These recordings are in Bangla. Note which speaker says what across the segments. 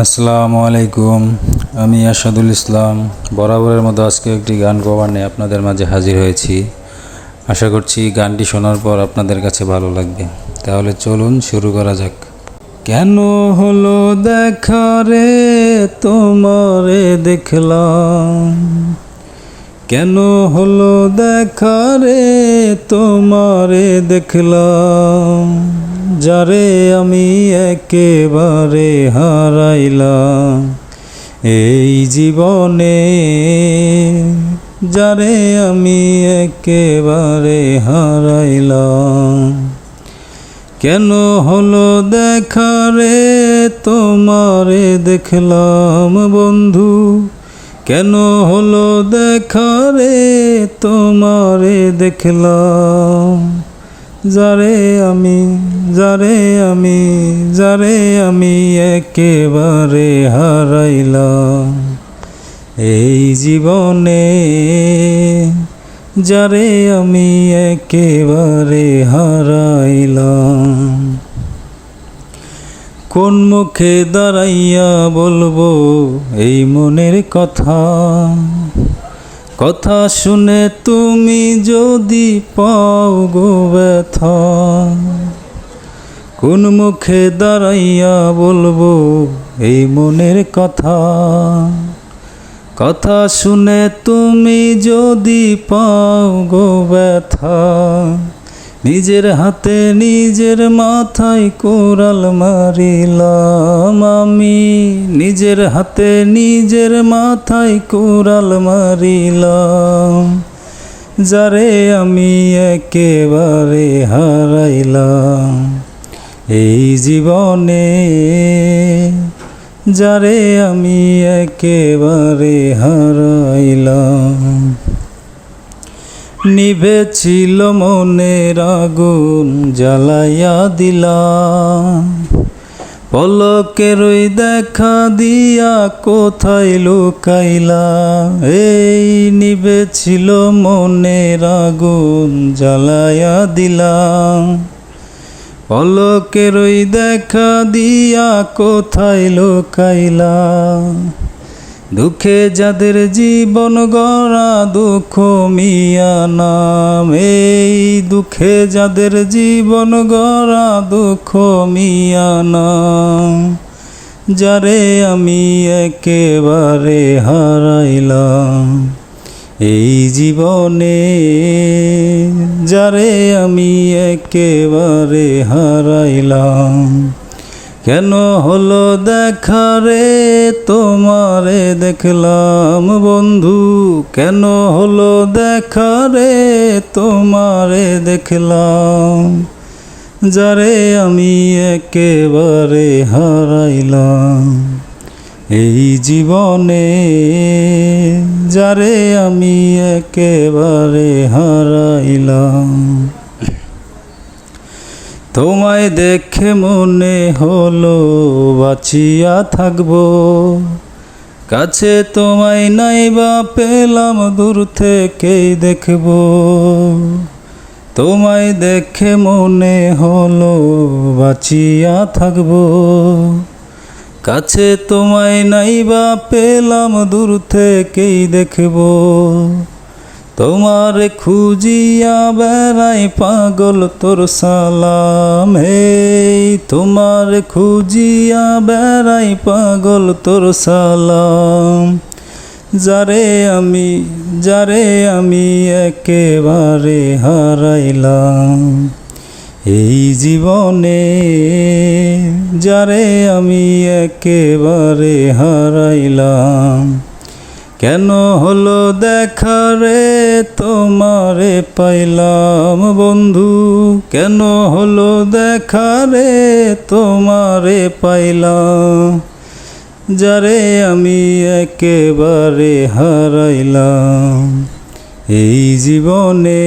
Speaker 1: আসসালামু আলাইকুম। আমি আসাদুল ইসলাম বরাবরের মতো আজকে একটি গান কভার নিয়ে আপনাদের মাঝে হাজির হয়েছি। আশা করছি গানটি শোনার পর আপনাদের কাছে ভালো লাগবে। তাহলে চলুন শুরু করা যাক। কেন হলো দেখা রে তোমারে দেখলাম, কেন হলো দেখা রে তোমারে দেখলাম, যারে আমি একেবারে হারাইলাম এই জীবনে, যারে আমি একেবারে হারাইলাম। কেন হলো দেখা রে তোমারে দেখলাম বন্ধু, কেন হলো দেখা রে তোমারে দেখলাম, যারে আমি একেবারে হারাইলাম এই জীবনে, যারে আমি একেবারে হারাইলাম। কোন মুখে দাঁড়াইয়া বলবো এই মনের কথা, কথা শুনে তুমি যদি পাও গো ব্যথা। কোন মুখে দাঁড়াইয়া বলবো এই মনের কথা, কথা শুনে তুমি যদি পাও গো ব্যথা। নিজের হাতে নিজের মাথায় কোরাল মারিলাম আমি, নিজের হাতে নিজের মাথায় কোরাল মারিলাম, যারে আমি একেবারে হারাইলাম এই জীবনে, যারে আমি একেবারে হারাইলাম। নিভেছিল মনের আগুন জ্বালাইয়া দিলাম, পলকের ওই দেখা দিয়া কোথায় লুকাইলা। এই নিভেছিল মনের আগুন জ্বালাইয়া দিলাম, পলকের ওই দেখা দিয়া কোথায় লুকাইলা। দুঃখে যাদের জীবন গড়া দুঃখ মিয়া নাম, এই দুঃখে যাদের জীবন গড়া দুঃখ মিয়া নাম, যারে আমি একেবারে হারাইলাম এই জীবনে, যারে আমি একেবারে হারাইলাম। কেন হলো দেখা রে তোমারে দেখলাম বন্ধু, কেন হলো দেখা রে তোমারে দেখলাম, যারে আমি একেবারে হারাইলাম এই জীবনে, যারে আমি একেবারে হারাইলাম। তোমায় দেখে মনে হলো বাঁচিয়া থাকবো, কাছে তোমায় নাইবা পেলাম দূর থেকেই দেখবো। তোমায় দেখে মনে হলো বাঁচিয়া থাকবো, কাছে তোমায় নাইবা পেলাম দূর থেকেই দেখবো। তোমার খুঁজিয়া বেড়াই পাগল তোর সালাম, এই তোমার খুঁজিয়া বেড়াই পাগল তোর সালাম, যারে আমি একেবারে হারাইলাম এই জীবনে, যারে আমি একেবারে হারাইলাম। কেন হলো দেখা রে তোমারে পাইলাম বন্ধু, কেন হলো দেখা রে তোমারে পাইলাম, যারে আমি একেবারে হারাইলাম এই জীবনে,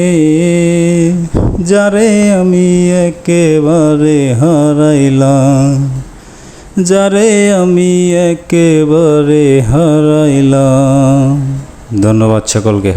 Speaker 1: যারে আমি একেবারে হারাইলাম, যারে আমি একেবারে হারাইলাম। ধন্যবাদ সকলকে।